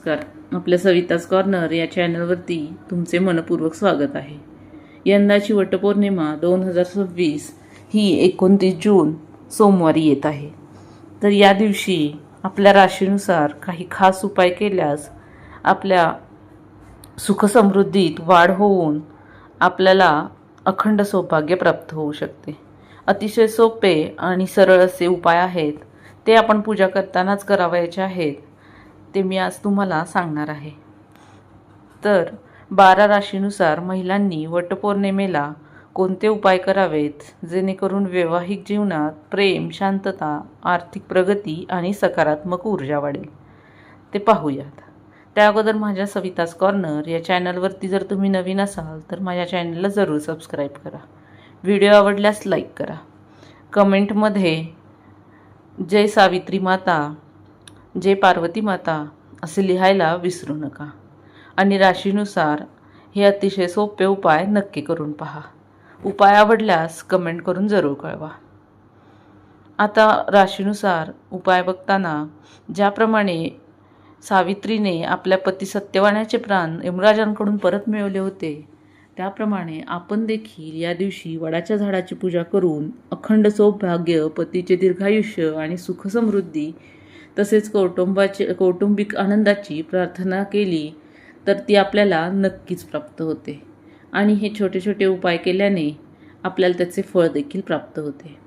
नमस्कार. आपल्या सविताज कॉर्नर या चॅनलवरती तुमचे मनपूर्वक स्वागत आहे. यंदाची वटपौर्णिमा 2026 ही 29 जून सोमवारी येत आहे. तर या दिवशी आपल्या राशीनुसार काही खास उपाय केल्यास आपल्या सुखसमृद्धीत वाढ होऊन आपल्याला अखंड सौभाग्य प्राप्त होऊ शकते. अतिशय सोपे आणि सरळ असे उपाय आहेत. ते आपण पूजा करतानाच करावायचे आहेत. ते मी आज तुम्हाला सांगणार आहे. तर 12 राशीनुसार महिलांनी वटपौर्णिमेला कोणते उपाय करावेत जेणेकरून वैवाहिक जीवनात प्रेम, शांतता, आर्थिक प्रगती आणि सकारात्मक ऊर्जा वाढेल ते पाहूयात. त्या अगोदर माझ्या सविताज कॉर्नर या चॅनलवरती जर तुम्ही नवीन असाल तर माझ्या चॅनलला जरूर सबस्क्राईब करा. व्हिडिओ आवडल्यास लाईक करा. कमेंटमध्ये जय सावित्री माता, जय पार्वती माता असे लिहायला विसरू नका. आणि राशीनुसार हे अतिशय सोपे उपाय नक्की करून पहा. उपाय आवडल्यास कमेंट करून जरूर कळवा. आता राशीनुसार उपाय बघताना ज्याप्रमाणे सावित्रीने आपल्या पती सत्यवानाचे प्राण यमराजांकडून परत मिळवले होते, त्याप्रमाणे आपण देखील या दिवशी वडाच्या झाडाची पूजा करून अखंड सौभाग्य, पतीचे दीर्घायुष्य आणि सुखसमृद्धी तसेच कौटुंबिक आनंदाची प्रार्थना केली तर ती आपल्याला नक्कीच प्राप्त होते. आणि हे छोटे छोटे उपाय केल्याने आपल्याला त्याचे फळ देखील प्राप्त होते.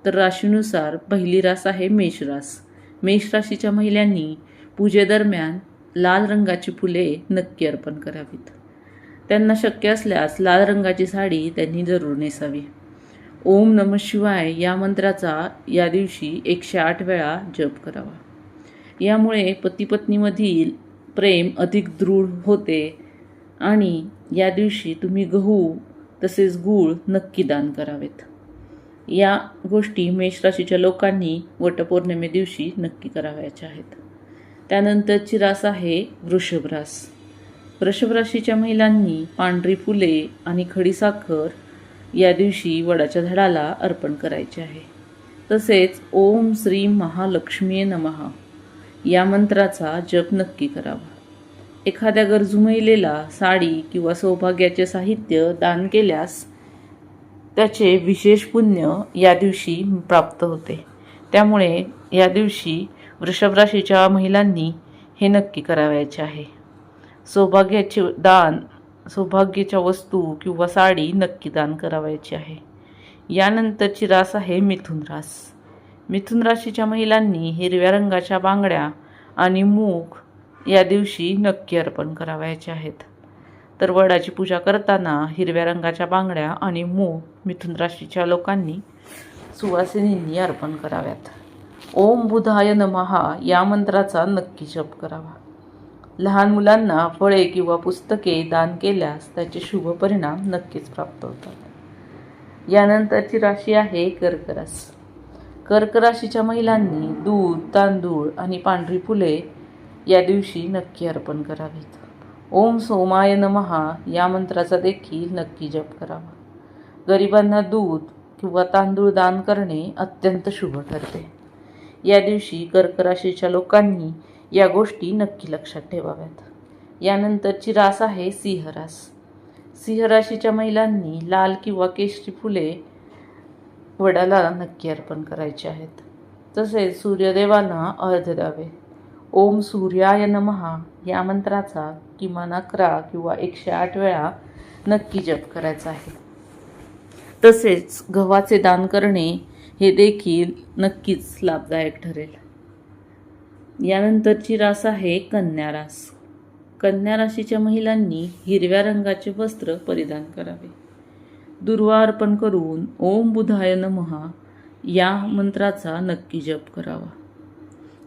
तर राशीनुसार पहिली रास आहे मेष रास. मेष राशीच्या महिलांनी पूजेदरम्यान लाल रंगाची फुले नक्की अर्पण करावीत. त्यांना शक्य असल्यास लाल रंगाची साडी त्यांनी जरूर नेसावी. ओम नमः शिवाय या मंत्राचा या दिवशी 108 वेळा जप करावा. यामुळे पती-पत्नीमधील प्रेम अधिक दृढ होते. आणि या दिवशी तुम्ही गहू तसेच गूळ नक्की दान करावेत. या गोष्टी मेष राशीच्या लोकांनी वटपौर्णिमे दिवशी नक्की करावयाच्या आहेत. त्यानंतरची रास आहे वृषभ रास. वृषभ राशीच्या महिलांनी पांढरी फुले आणि खडीसाखर या दिवशी वडाच्या झाडाला अर्पण करायचे आहे. तसेच ओम श्री महालक्ष्मी नमः या मंत्राचा जप नक्की करावा. एखाद्या गरजू महिलेला साडी किंवा सौभाग्याचे साहित्य दान केल्यास त्याचे विशेष पुण्य या दिवशी प्राप्त होते. त्यामुळे या दिवशी वृषभ राशीच्या महिलांनी हे नक्की करावयाचे आहे. सौभाग्याच्या वस्तू किंवा साडी नक्की दान करावयाची आहे. यानंतरची रास आहे मिथुन रास. मिथुन राशीच्या महिलांनी हिरव्या रंगाच्या बांगड्या आणि मूग या दिवशी नक्की अर्पण करावयाचे आहेत. तर वडाची पूजा करताना हिरव्या रंगाच्या बांगड्या आणि मूग मिथुन राशीच्या लोकांनी सुवासिनींनी अर्पण कराव्यात. ओम बुधाय नमः या मंत्राचा नक्की जप करावा. लहान मुलांना फळे किंवा पुस्तके दान केल्यास त्याचे शुभ परिणाम नक्कीच प्राप्त होतात. यानंतरची राशी आहे कर्क रास. कर्क राशीच्या महिलांनी दूध, तांदूळ आणि पांढरी फुले या दिवशी नक्की अर्पण करावीत. ओम सोमाय नमः या मंत्राचा देखील नक्की जप करावा. गरिबांना दूध किंवा तांदूळ दान करणे अत्यंत शुभ ठरते. या दिवशी कर्क राशीच्या लोकांनी या गोष्टी नक्की लक्षात ठेवाव्यात. यानंतरची रास आहे सिंह रास. सिंह राशीच्या महिलांनी लाल किंवा केशरी फुले वडाला नक्की अर्पण करायचे आहेत. तसेच सूर्यदेवांना अर्घ्य द्यावे. ओम सूर्याय नमः या मंत्राचा किमान 11 किंवा 108 वेळा नक्की जप करायचा आहे. तसेच गव्हाचे दान करणे हे देखील नक्कीच लाभदायक ठरेल. यानंतरची रास आहे कन्या रास. कन्या राशीच्या महिलांनी हिरव्या रंगाचे वस्त्र परिधान करावे. दुर्वा अर्पण करून ओम बुधाय नमः या मंत्राचा नक्की जप करावा.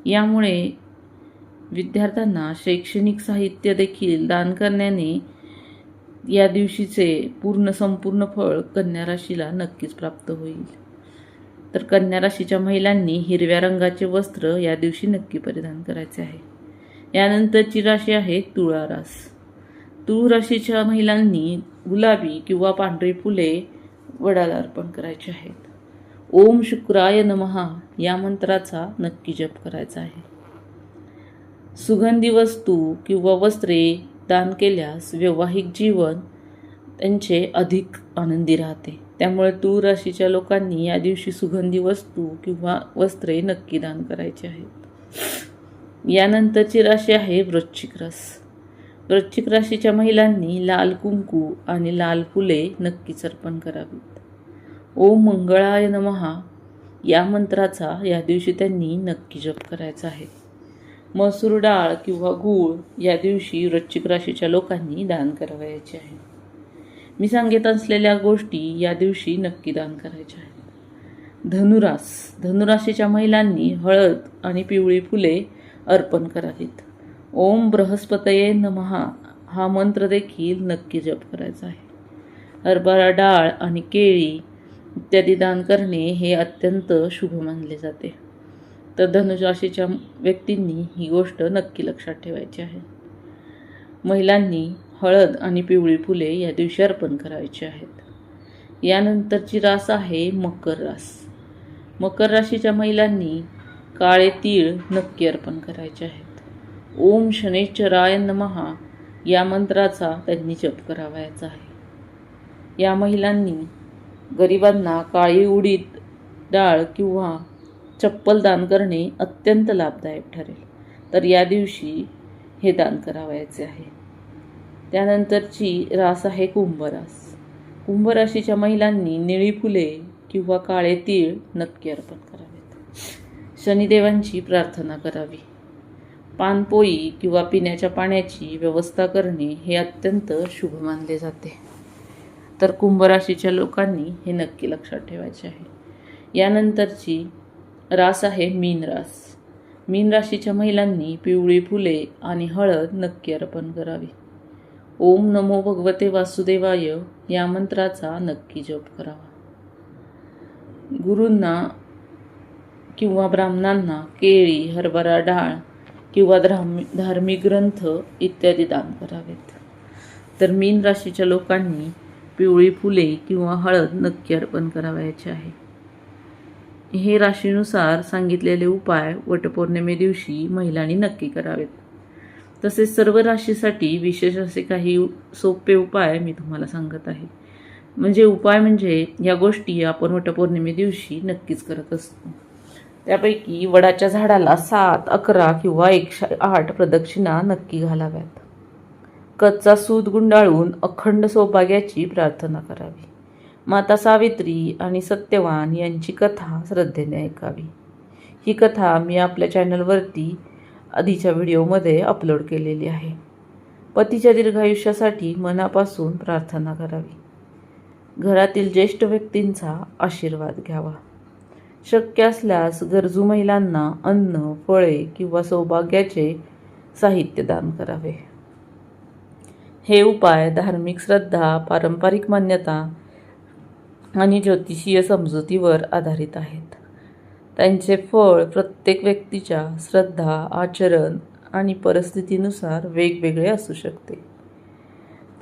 यामुळे विद्यार्थ्यांना शैक्षणिक साहित्य देखील दान करण्याने या दिवशीचे संपूर्ण फळ कन्या राशीला नक्कीच प्राप्त होईल. तर कन्या राशीच्या महिलांनी हिरव्या रंगाचे वस्त्र या दिवशी नक्की परिधान करायचे आहे. यानंतरची राशी आहे तुळा रास. तुळ राशीच्या महिलांनी गुलाबी किंवा पांढरी फुले वडाला अर्पण करायचे आहेत. ओम शुक्राय नमः या मंत्राचा नक्की जप करायचा आहे. सुगंधी वस्तू किंवा वस्त्रे दान केल्यास वैवाहिक जीवन त्यांचे अधिक आनंदी राहते. त्यामुळे तूळ राशीच्या लोकांनी या दिवशी सुगंधी वस्तू किंवा वस्त्रे नक्की दान करायचे आहेत. यानंतरची राशी आहे वृश्चिक रास. वृश्चिक राशीच्या महिलांनी लाल कुंकू आणि लाल फुले नक्कीच अर्पण करावीत. ओम मंगळाय नमः या मंत्राचा या दिवशी त्यांनी नक्की जप करायचा आहे. मसूर डाळ किंवा गूळ या दिवशी वृश्चिक राशीच्या लोकांनी दान करावयाचे आहे. मी सांगत असलेल्या गोष्टी या दिवशी नक्की दान करायच्या आहेत. धनुराशीच्या महिलांनी हळद आणि पिवळी फुले अर्पण करावीत. ओम बृहस्पतये नमः हा मंत्र देखील नक्की जप करायचा आहे. हरभरा डाळ आणि केळी इत्यादी दान करणे हे अत्यंत शुभ मानले जाते. तर धनुराशीच्या व्यक्तींनी ही गोष्ट नक्की लक्षात ठेवायची आहे. महिलांनी हळद आणि पिवळी फुले या दिवशी अर्पण करायची आहेत. यानंतरची रास आहे मकर रास. मकर राशीच्या महिलांनी काळे तीळ नक्की अर्पण करायचे आहेत. ओम शनैश्चराय नमः या मंत्राचा त्यांनी जप करावयाचा आहे. या महिलांनी गरिबांना काळी उडीद डाळ किंवा चप्पल दान करणे अत्यंत लाभदायक ठरेल. तर या दिवशी हे दान करावयाचे आहे. त्यानंतरची रास आहे कुंभरास. कुंभराशीच्या महिलांनी निळी फुले किंवा काळे तीळ नक्की अर्पण करावेत. शनिदेवांची प्रार्थना करावी. पानपोई किंवा पिण्याच्या पाण्याची व्यवस्था करणे हे अत्यंत शुभ मानले जाते. तर कुंभराशीच्या लोकांनी हे नक्की लक्षात ठेवायचे आहे. यानंतरची रास आहे मीन रास. मीन राशीच्या महिलांनी पिवळी फुले आणि हळद नक्की अर्पण करावी. ओम नमो भगवते वासुदेवाय या मंत्राचा नक्की जप करावा. गुरूंना किंवा ब्राह्मणांना केळी, हरभरा डाळ किंवा धार्मिक ग्रंथ इत्यादी दान करावेत. तर मीन राशीच्या लोकांनी पिवळी फुले किंवा हळद नक्की अर्पण करावयाचे आहे. हे राशीनुसार सांगितलेले उपाय वटपौर्णिमे दिवशी महिलांनी नक्की करावेत. तसेच सर्व राशीसाठी विशेष असे काही सोपे उपाय मी तुम्हाला सांगत आहे. म्हणजे या गोष्टी आपण वटपौर्णिमे दिवशी नक्कीच करत असतो. त्यापैकी वडाच्या झाडाला 7, 11 किंवा 108 प्रदक्षिणा नक्की घालाव्यात. कच्चा सूत गुंडाळून अखंड सौभाग्याची प्रार्थना करावी. माता सावित्री आणि सत्यवान यांची कथा श्रद्धेने ऐकावी. ही कथा मी आपल्या चॅनलवरती आधीच्या व्हिडिओमध्ये अपलोड केलेली आहे. पतीच्या दीर्घायुष्यासाठी मनापासून प्रार्थना करावी. घरातील ज्येष्ठ व्यक्तींचा आशीर्वाद घ्यावा. शक्य असल्यास गरजू महिलांना अन्न, फळे किंवा सौभाग्याचे साहित्य दान करावे. हे उपाय धार्मिक श्रद्धा, पारंपरिक मान्यता आणि ज्योतिषीय समजुतीवर आधारित आहेत. त्यांचे फळ प्रत्येक व्यक्तीच्या श्रद्धा, आचरण आणि परिस्थितीनुसार वेगवेगळे असू शकते.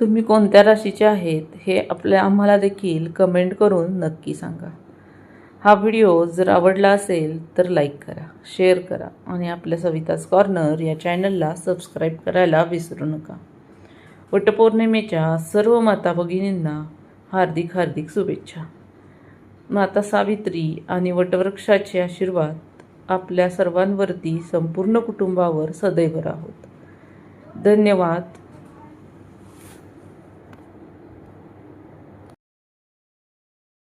तुम्ही कोणत्या राशीचे आहेत हे आम्हाला देखील कमेंट करून नक्की सांगा. हा व्हिडिओ जर आवडला असेल तर लाईक करा, शेअर करा आणि आपल्या सविताज कॉर्नर या चॅनलला सबस्क्राईब करायला विसरू नका. वटपौर्णिमेच्या सर्व माता भगिनींना हार्दिक हार्दिक शुभेच्छा. माता सावित्री आणि वटवृक्षाचे आशीर्वाद आपल्या सर्वांवरती, संपूर्ण कुटुंबावर सदैव राहोत. धन्यवाद.